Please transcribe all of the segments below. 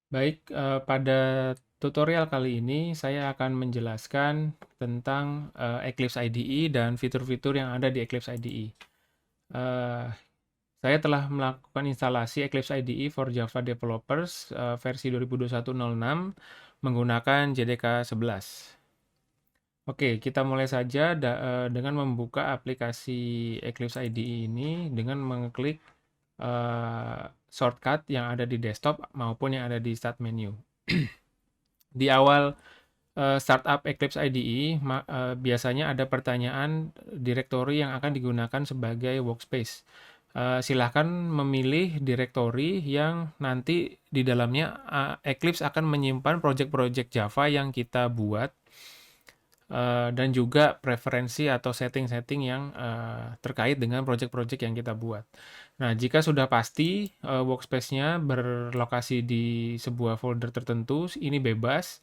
Baik, pada tutorial kali ini saya akan menjelaskan tentang Eclipse IDE dan fitur-fitur yang ada di Eclipse IDE. Eh, saya telah melakukan instalasi Eclipse IDE for Java Developers versi 2021.06 menggunakan JDK 11. Oke, kita mulai saja dengan membuka aplikasi Eclipse IDE ini dengan mengklik shortcut yang ada di desktop maupun yang ada di start menu. Di awal startup Eclipse IDE, biasanya ada pertanyaan direktori yang akan digunakan sebagai workspace. Silahkan memilih direktori yang nanti di dalamnya Eclipse akan menyimpan project-project Java yang kita buat dan juga preferensi atau setting-setting yang terkait dengan project-project yang kita buat. Nah, jika sudah pasti workspace-nya berlokasi di sebuah folder tertentu, ini bebas.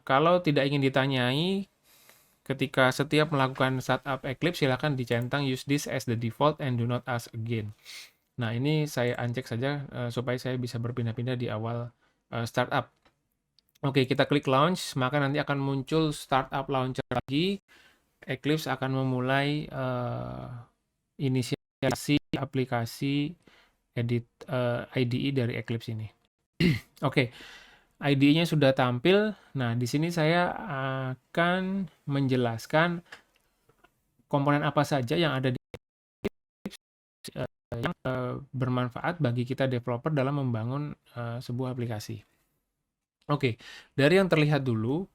Kalau tidak ingin ditanyai, ketika setiap melakukan startup Eclipse, silakan dicentang use this as the default and do not ask again. Nah, ini saya uncheck saja supaya saya bisa berpindah-pindah di awal startup. Oke, kita klik launch, maka nanti akan muncul startup launcher lagi. Eclipse akan memulai inisiasi aplikasi edit IDE dari Eclipse ini. Oke, IDE-nya sudah tampil. Nah, di sini saya akan menjelaskan komponen apa saja yang ada di yang bermanfaat bagi kita developer dalam membangun sebuah aplikasi. Oke, dari yang terlihat dulu,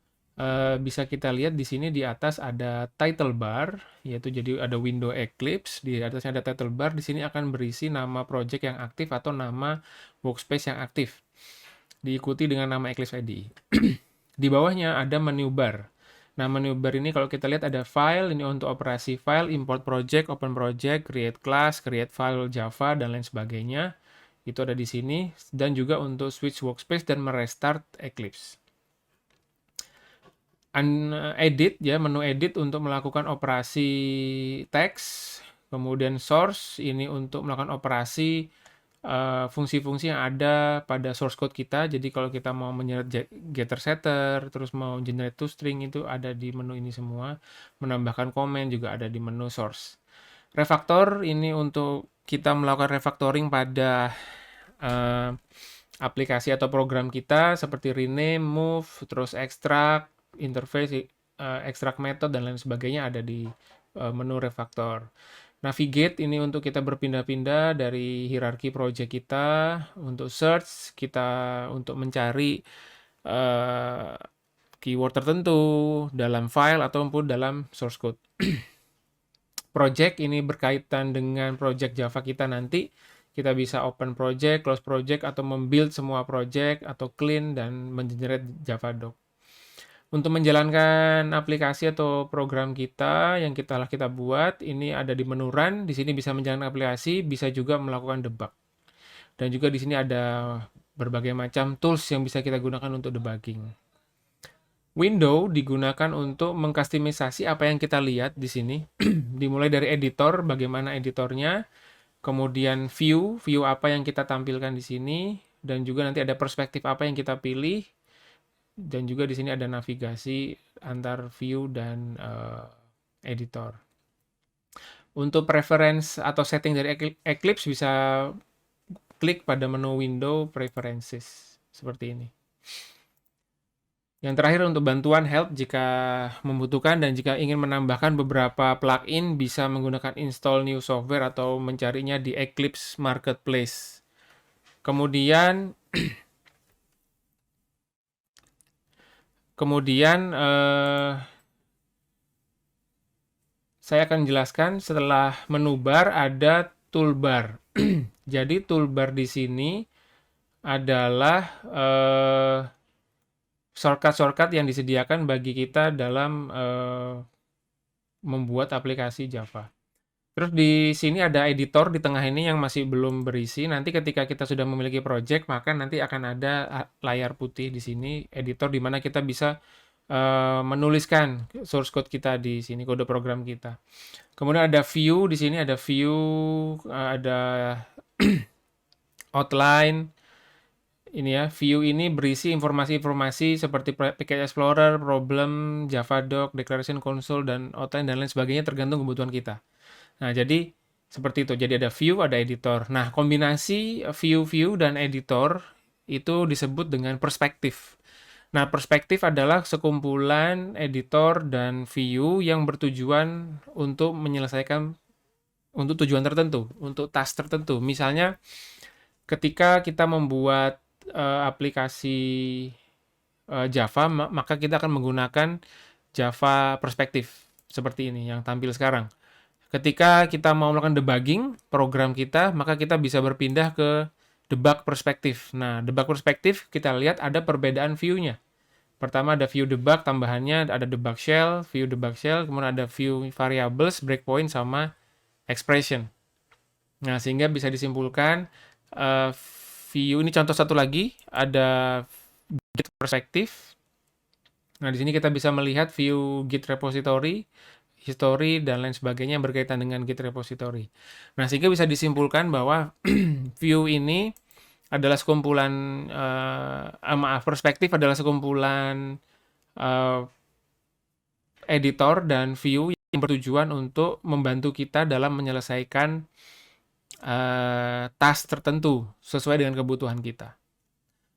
bisa kita lihat di sini di atas ada title bar, yaitu jadi ada window Eclipse, di atasnya ada title bar, di sini akan berisi nama project yang aktif atau nama workspace yang aktif, diikuti dengan nama Eclipse ID. Di bawahnya ada menu bar. Nah, menu bar ini kalau kita lihat ada file, ini untuk operasi file, import project, open project, create class, create file Java, dan lain sebagainya. Itu ada di sini. Dan juga untuk switch workspace dan merestart Eclipse. Edit, ya, menu edit untuk melakukan operasi teks. Kemudian source, ini untuk melakukan operasi fungsi-fungsi yang ada pada source code kita. Jadi kalau kita mau menyeret getter setter, terus mau generate toString, itu ada di menu ini semua. Menambahkan komen juga ada di menu source. Refactor ini untuk kita melakukan refactoring pada uh, aplikasi atau program kita seperti rename, move, terus extract, interface, extract method, dan lain sebagainya ada di menu refactor. Navigate ini untuk kita berpindah-pindah dari hierarki project kita, untuk search, kita untuk mencari keyword tertentu dalam file ataupun dalam source code. Project ini berkaitan dengan project Java kita nanti. Kita bisa open project, close project, atau membuild semua project, atau clean, dan mengenerate Java doc. Untuk menjalankan aplikasi atau program kita yang telah kita buat, ini ada di menu Run. Di sini bisa menjalankan aplikasi, bisa juga melakukan debug. Dan juga di sini ada berbagai macam tools yang bisa kita gunakan untuk debugging. Window digunakan untuk mengkustomisasi apa yang kita lihat di sini. Dimulai dari editor, bagaimana editornya, kemudian view apa yang kita tampilkan di sini, dan juga nanti ada perspektif apa yang kita pilih, dan juga di sini ada navigasi antar view dan editor. Untuk preference atau setting dari Eclipse bisa klik pada menu window preferences seperti ini. Yang terakhir untuk bantuan help jika membutuhkan dan jika ingin menambahkan beberapa plugin bisa menggunakan install new software atau mencarinya di Eclipse Marketplace. Kemudian saya akan jelaskan setelah menu bar ada toolbar. Jadi toolbar di sini adalah shortcut-shortcut yang disediakan bagi kita dalam membuat aplikasi Java. Terus di sini ada editor di tengah ini yang masih belum berisi. Nanti ketika kita sudah memiliki project, maka nanti akan ada layar putih di sini, editor di mana kita bisa menuliskan source code kita di sini, kode program kita. Kemudian ada view, di sini ada view, ada outline, ini ya, view ini berisi informasi-informasi seperti package explorer, problem, Javadoc, declaration console, dan outline dan lain sebagainya tergantung kebutuhan kita. Nah, jadi seperti itu. Jadi ada view, ada editor. Nah, kombinasi view dan editor itu disebut dengan perspektif. Nah, perspektif adalah sekumpulan editor dan view yang bertujuan untuk menyelesaikan untuk tujuan tertentu, untuk task tertentu. Misalnya, ketika kita membuat aplikasi Java, maka kita akan menggunakan Java perspektif seperti ini yang tampil sekarang. Ketika kita mau melakukan debugging program kita, maka kita bisa berpindah ke debug perspektif. Nah, debug perspektif kita lihat ada perbedaan view-nya. Pertama ada view debug, tambahannya ada debug shell, view debug shell, kemudian ada view variables, breakpoint, sama expression. Nah, sehingga bisa disimpulkan eh, view ini contoh satu lagi, ada Git perspektif. Nah, di sini kita bisa melihat view Git repository, history, dan lain sebagainya yang berkaitan dengan Git repository. Nah, sehingga bisa disimpulkan bahwa view ini adalah sekumpulan, perspektif adalah sekumpulan eh, editor dan view yang bertujuan untuk membantu kita dalam menyelesaikan task tertentu sesuai dengan kebutuhan kita.